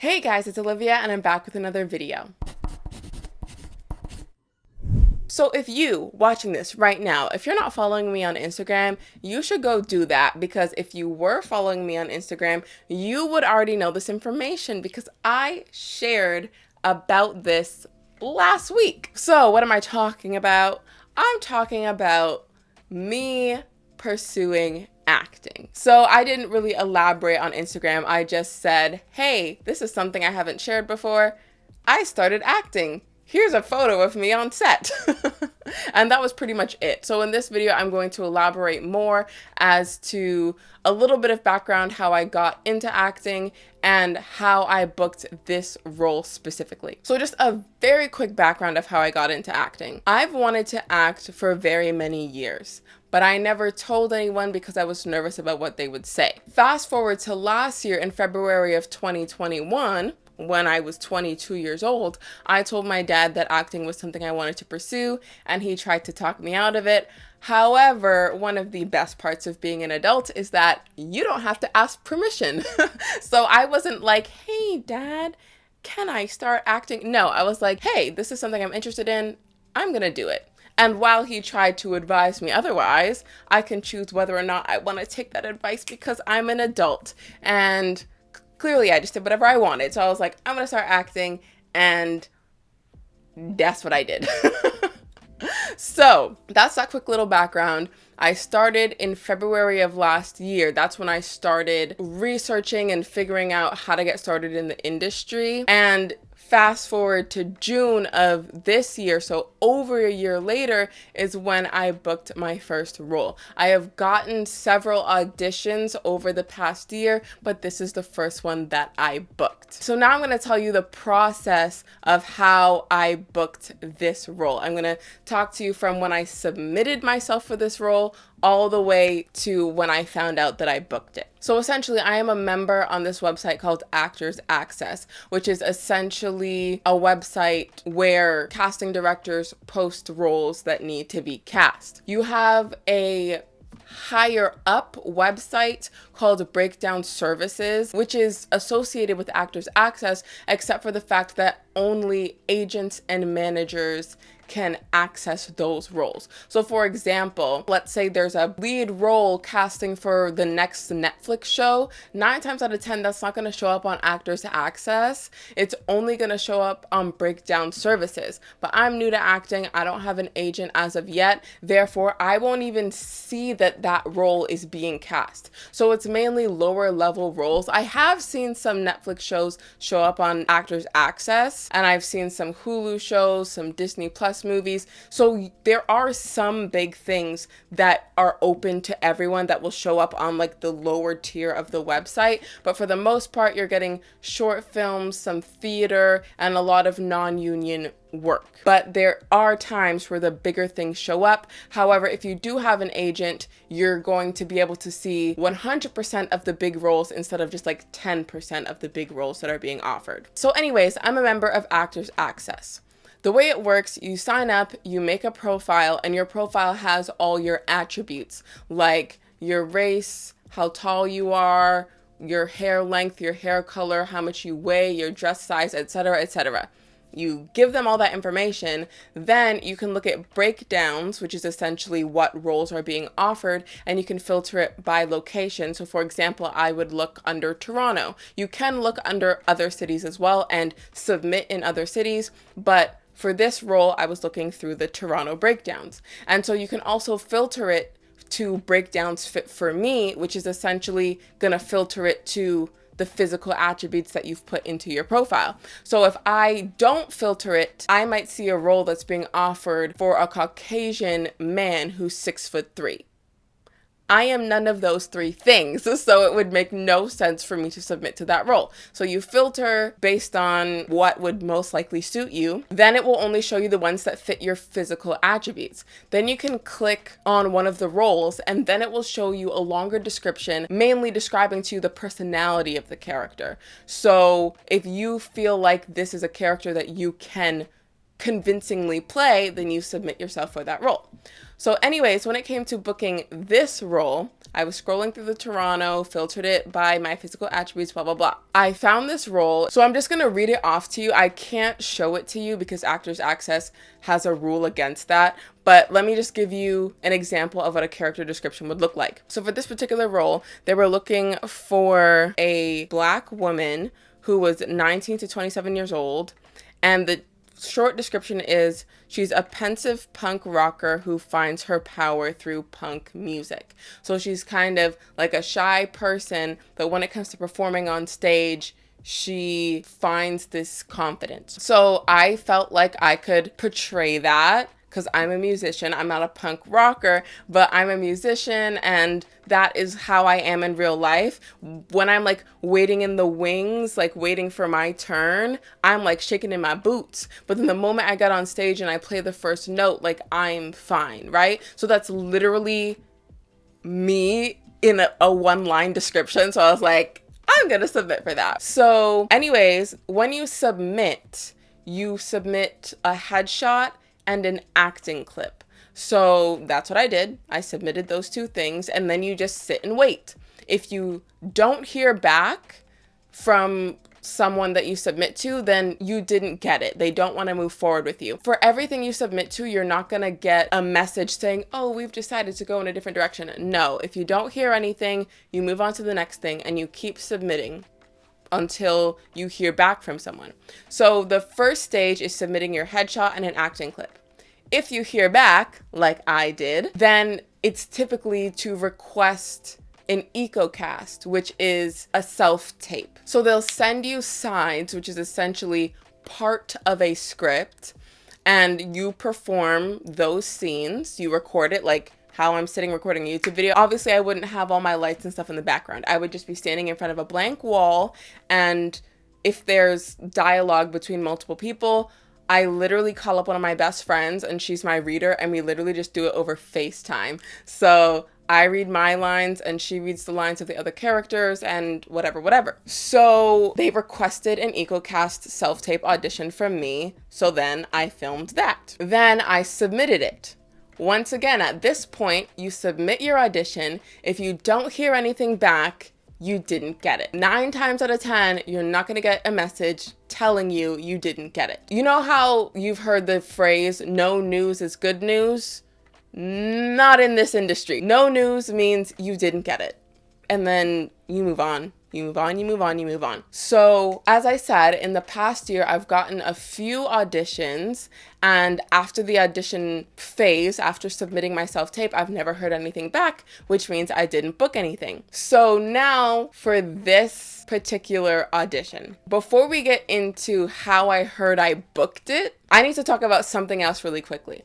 Hey guys, it's Olivia and I'm back with another video. So if you watching this right now, if you're not following me on Instagram, you should go do that, because if you were following me on Instagram, you would already know this information because I shared about this last week. So what am I talking about? I'm talking about me pursuing acting. So I didn't really elaborate on Instagram. I just said, hey, this is something I haven't shared before. I started acting. Here's a photo of me on set. And that was pretty much it. So in this video, I'm going to elaborate more as to a little bit of background, how I got into acting and how I booked this role specifically. So just a very quick background of how I got into acting. I've wanted to act for very many years, but I never told anyone because I was nervous about what they would say. Fast forward to last year in February of 2021, when I was 22 years old, I told my dad that acting was something I wanted to pursue, and he tried to talk me out of it. However, one of the best parts of being an adult is that you don't have to ask permission. So I wasn't like, hey, Dad, can I start acting? No, I was like, hey, this is something I'm interested in. I'm gonna do it. And while he tried to advise me otherwise, I can choose whether or not I want to take that advice because I'm an adult. And clearly I just did whatever I wanted. So I was like, I'm gonna start acting, and that's what I did. So that's that quick little background. I started in February of last year. That's when I started researching and figuring out how to get started in the industry. And fast forward to June of this year, so over a year later, is when I booked my first role. I have gotten several auditions over the past year, but this is the first one that I booked. So now I'm going to tell you the process of how I booked this role. I'm going to talk to you from when I submitted myself for this role all the way to when I found out that I booked it. So essentially, I am a member on this website called Actors Access, which is essentially a website where casting directors post roles that need to be cast. You have a higher up website called Breakdown Services, which is associated with Actors Access, except for the fact that only agents and managers can access those roles. So for example, let's say there's a lead role casting for the next Netflix show. 9 times out of 10, that's not going to show up on Actors Access. It's only going to show up on Breakdown Services. But I'm new to acting. I don't have an agent as of yet. Therefore, I won't even see that that role is being cast. So it's mainly lower level roles. I have seen some Netflix shows show up on Actors Access, and I've seen some Hulu shows, some Disney Plus movies. So there are some big things that are open to everyone that will show up on like the lower tier of the website. But for the most part, you're getting short films, some theater, and a lot of non-union work. But there are times where the bigger things show up. However, if you do have an agent, you're going to be able to see 100% of the big roles instead of just like 10% of the big roles that are being offered. So anyways, I'm a member of Actors Access. The way it works, you sign up, you make a profile, and your profile has all your attributes like your race, how tall you are, your hair length, your hair color, how much you weigh, your dress size, etc., etc. You give them all that information, then you can look at breakdowns, which is essentially what roles are being offered, and you can filter it by location. So for example, I would look under Toronto. You can look under other cities as well and submit in other cities, but for this role, I was looking through the Toronto breakdowns. And so you can also filter it to breakdowns fit for me, which is essentially going to filter it to the physical attributes that you've put into your profile. So if I don't filter it, I might see a role that's being offered for a Caucasian man who's 6'3". I am none of those 3 things, so it would make no sense for me to submit to that role. So you filter based on what would most likely suit you. Then it will only show you the ones that fit your physical attributes. Then you can click on one of the roles, and then it will show you a longer description, mainly describing to you the personality of the character. So if you feel like this is a character that you can convincingly play, then you submit yourself for that role. So anyways, when it came to booking this role, I was scrolling through the Toronto, filtered it by my physical attributes, blah, blah, blah. I found this role. So I'm just going to read it off to you. I can't show it to you because Actors Access has a rule against that. But let me just give you an example of what a character description would look like. So for this particular role, they were looking for a Black woman who was 19 to 27 years old. And the short description is she's a pensive punk rocker who finds her power through punk music. So she's kind of like a shy person, but when it comes to performing on stage, she finds this confidence. So I felt like I could portray that because I'm a musician. I'm not a punk rocker, but I'm a musician, and that is how I am in real life. When I'm like waiting in the wings, like waiting for my turn, I'm like shaking in my boots. But then the moment I get on stage and I play the first note, like I'm fine, right? So that's literally me in a one-line description. So I was like, I'm gonna submit for that. So anyways, when you submit a headshot and an acting clip. So that's what I did. I submitted those two things, and then you just sit and wait. If you don't hear back from someone that you submit to, then you didn't get it. They don't want to move forward with you. For everything you submit to, you're not going to get a message saying, oh, we've decided to go in a different direction. No, if you don't hear anything, you move on to the next thing and you keep submitting until you hear back from someone. So the first stage is submitting your headshot and an acting clip. If you hear back, like I did, then it's typically to request an EcoCast, which is a self-tape. So they'll send you sides, which is essentially part of a script, and you perform those scenes. You record it like how I'm sitting recording a YouTube video. Obviously, I wouldn't have all my lights and stuff in the background. I would just be standing in front of a blank wall, and if there's dialogue between multiple people, I literally call up one of my best friends, and she's my reader, and we literally just do it over FaceTime. So I read my lines and she reads the lines of the other characters and whatever. So they requested an EcoCast self-tape audition from me. So then I filmed that. Then I submitted it. Once again, at this point, you submit your audition. If you don't hear anything back, you didn't get it. 9 times out of 10, you're not gonna get a message telling you you didn't get it. You know how you've heard the phrase, no news is good news? Not in this industry. No news means you didn't get it. And then you move on. You move on. So as I said, in the past year, I've gotten a few auditions, and after the audition phase, after submitting my self-tape, I've never heard anything back, which means I didn't book anything. So now for this particular audition, before we get into how I heard I booked it, I need to talk about something else really quickly.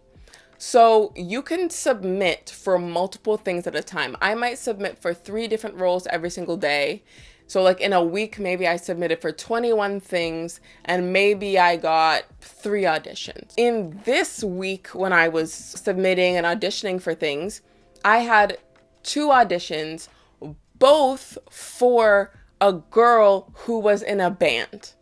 So you can submit for multiple things at a time. I might submit for 3 different roles every single day. So like in a week, maybe I submitted for 21 things and maybe I got 3 auditions. In this week, when I was submitting and auditioning for things, I had 2 auditions, both for a girl who was in a band.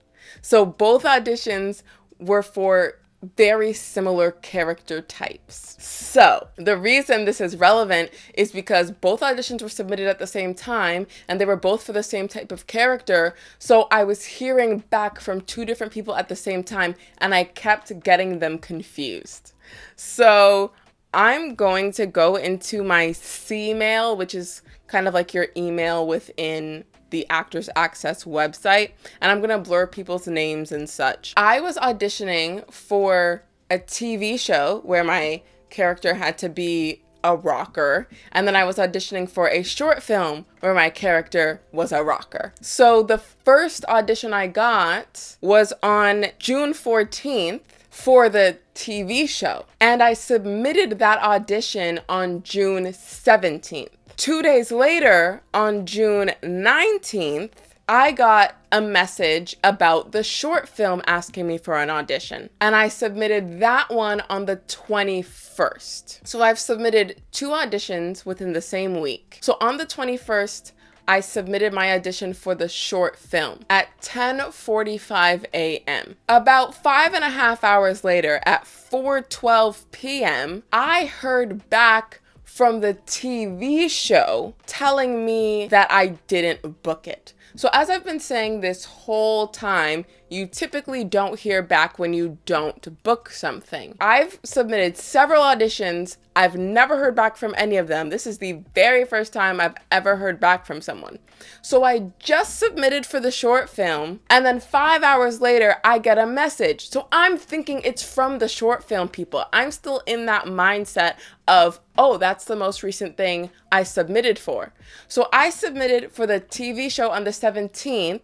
So both auditions were for very similar character types. So the reason this is relevant is because both auditions were submitted at the same time and they were both for the same type of character. So I was hearing back from 2 different people at the same time and I kept getting them confused. So I'm going to go into my C-mail, which is kind of like your email within the Actors Access website, and I'm gonna blur people's names and such. I was auditioning for a TV show where my character had to be a rocker, and then I was auditioning for a short film where my character was a rocker. So the first audition I got was on June 14th for the TV show, and I submitted that audition on June 17th. 2 days later, on June 19th, I got a message about the short film asking me for an audition. And I submitted that one on the 21st. So I've submitted 2 auditions within the same week. So on the 21st, I submitted my audition for the short film at 10:45 a.m. About 5.5 hours later, at 4:12 p.m., I heard back from the TV show telling me that I didn't book it. So as I've been saying this whole time, you typically don't hear back when you don't book something. I've submitted several auditions. I've never heard back from any of them. This is the very first time I've ever heard back from someone. So I just submitted for the short film, and then 5 hours later, I get a message. So I'm thinking it's from the short film people. I'm still in that mindset of, oh, that's the most recent thing I submitted for. So I submitted for the TV show on the 17th,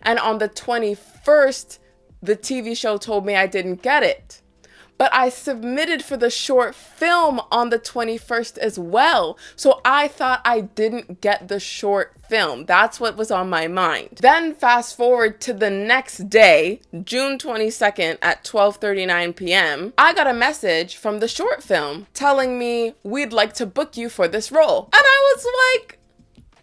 and on the 21st, the TV show told me I didn't get it. But I submitted for the short film on the 21st as well. So I thought I didn't get the short film. That's what was on my mind. Then fast forward to the next day, June 22nd at 12:39 p.m., I got a message from the short film telling me we'd like to book you for this role. And I was like,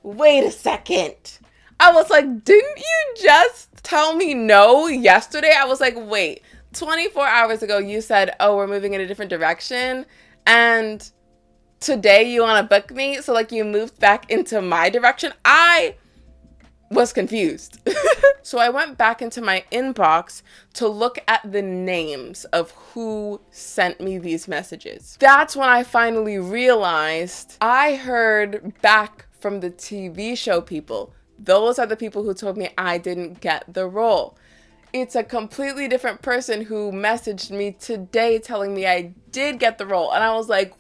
wait a second. I was like, didn't you just tell me no yesterday? I was like, wait, 24 hours ago you said, oh, we're moving in a different direction, and today you want to book me? So like you moved back into my direction? I was confused. So I went back into my inbox to look at the names of who sent me these messages. That's when I finally realized I heard back from the TV show people. Those are the people who told me I didn't get the role. It's a completely different person who messaged me today telling me I did get the role. And I was like,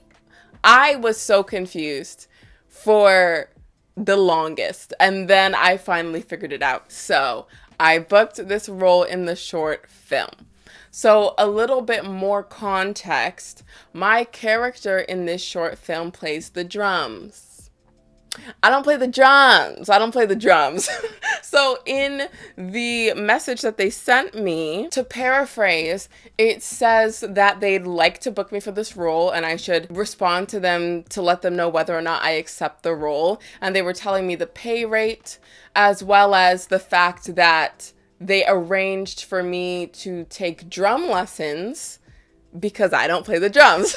I was so confused for the longest. And then I finally figured it out. So I booked this role in the short film. So a little bit more context. My character in this short film plays the drums. I don't play the drums. So in the message that they sent me, to paraphrase, it says that they'd like to book me for this role and I should respond to them to let them know whether or not I accept the role. And they were telling me the pay rate, as well as the fact that they arranged for me to take drum lessons because I don't play the drums,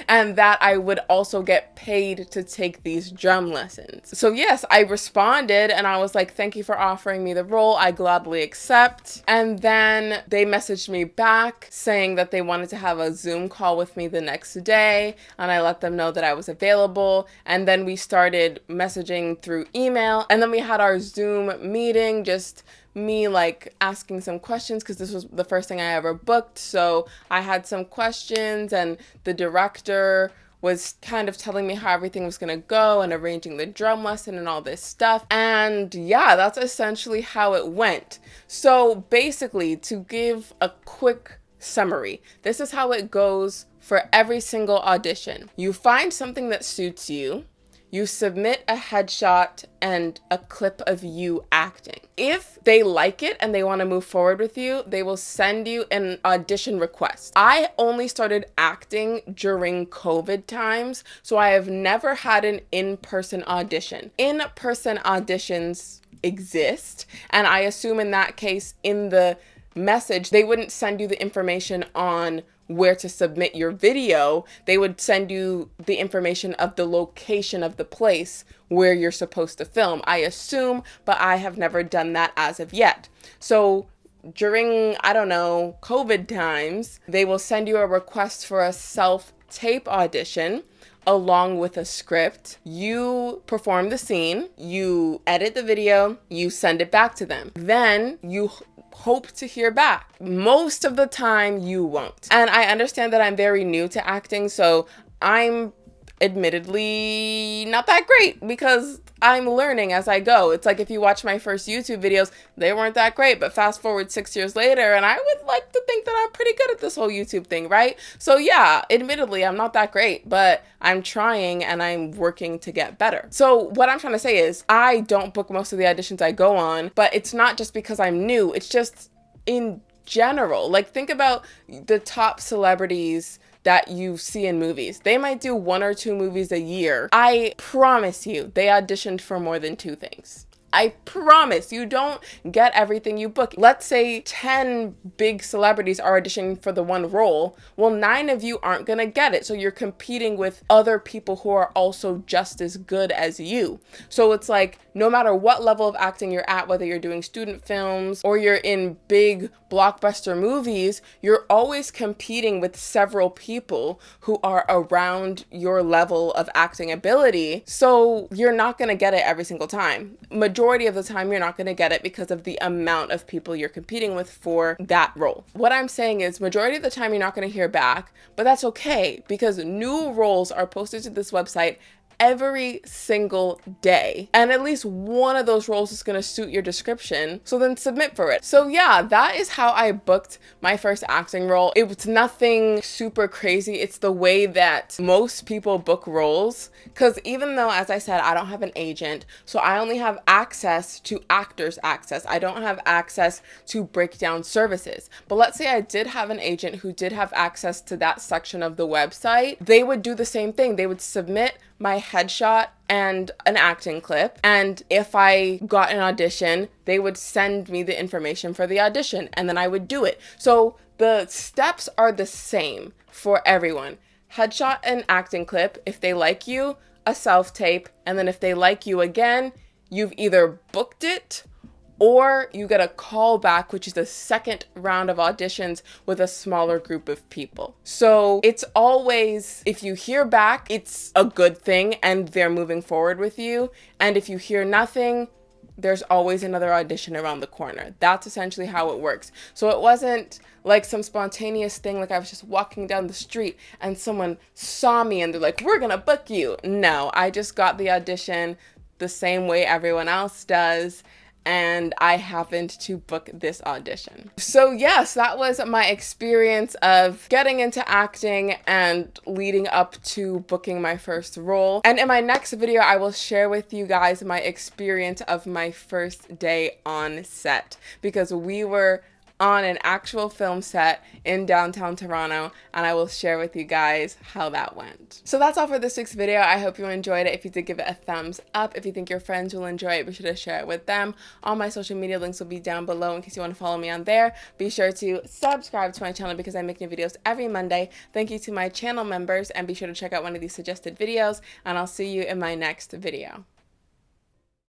and that I would also get paid to take these drum lessons. So yes, I responded and I was like, thank you for offering me the role. I gladly accept. And then they messaged me back saying that they wanted to have a Zoom call with me the next day, and I let them know that I was available. And then we started messaging through email, and then we had our Zoom meeting, just me like asking some questions because this was the first thing I ever booked. So I had some questions, and the director was kind of telling me how everything was going to go and arranging the drum lesson and all this stuff. And yeah, that's essentially how it went. So basically, to give a quick summary, this is how it goes for every single audition. You find something that suits you. You submit a headshot and a clip of you acting. If they like it and they want to move forward with you, they will send you an audition request. I only started acting during COVID times, so I have never had an in-person audition. In-person auditions exist, and I assume in that case, in the message, they wouldn't send you the information on where to submit your video. They would send you the information of the location of the place where you're supposed to film, I assume, but I have never done that as of yet. So during, I don't know, COVID times, they will send you a request for a self-tape audition along with a script. You perform the scene, you edit the video, you send it back to them. Then you hope to hear back. Most of the time you won't. And I understand that I'm very new to acting, so I'm admittedly not that great because I'm learning as I go. It's like if you watch my first YouTube videos, they weren't that great, but fast forward 6 years later and I would like to think that I'm pretty good at this whole YouTube thing, right? So yeah, admittedly, I'm not that great, but I'm trying and I'm working to get better. So what I'm trying to say is I don't book most of the auditions I go on, but it's not just because I'm new, it's just in general. Like think about the top celebrities that you see in movies. They might do 1 or 2 movies a year. I promise you, they auditioned for more than 2 things. I promise you don't get everything you book. Let's say 10 big celebrities are auditioning for the one role. Well, 9 of you aren't gonna get it. So you're competing with other people who are also just as good as you. So it's like, no matter what level of acting you're at, whether you're doing student films or you're in big blockbuster movies, you're always competing with several people who are around your level of acting ability. So you're not gonna get it every single time. Majority of the time, you're not going to get it because of the amount of people you're competing with for that role. What I'm saying is majority of the time, you're not going to hear back, but that's okay because new roles are posted to this website every single day. And at least one of those roles is gonna suit your description. So then submit for it. So yeah, that is how I booked my first acting role. It was nothing super crazy. It's the way that most people book roles. Cause even though, as I said, I don't have an agent, so I only have access to actors access. I don't have access to breakdown services. But let's say I did have an agent who did have access to that section of the website. They would do the same thing. They would submit my headshot and an acting clip, and if I got an audition, they would send me the information for the audition, and then I would do it. So the steps are the same for everyone. Headshot and acting clip. If they like you, a self-tape, and then if they like you again, you've either booked it or you get a call back, which is the second round of auditions with a smaller group of people. So it's always, if you hear back, it's a good thing and they're moving forward with you. And if you hear nothing, there's always another audition around the corner. That's essentially how it works. So it wasn't like some spontaneous thing, like I was just walking down the street and someone saw me and they're like, we're gonna book you. No, I just got the audition the same way everyone else does, and I happened to book this audition. So yes, that was my experience of getting into acting and leading up to booking my first role. And in my next video, I will share with you guys my experience of my first day on set, because we were on an actual film set in downtown Toronto, and I will share with you guys how that went. So that's all for this week's video. I hope you enjoyed it. If you did, give it a thumbs up. If you think your friends will enjoy it, be sure to share it with them. All my social media links will be down below in case you want to follow me on there. Be sure to subscribe to my channel because I make new videos every Monday. Thank you to my channel members, and be sure to check out one of these suggested videos, and I'll see you in my next video.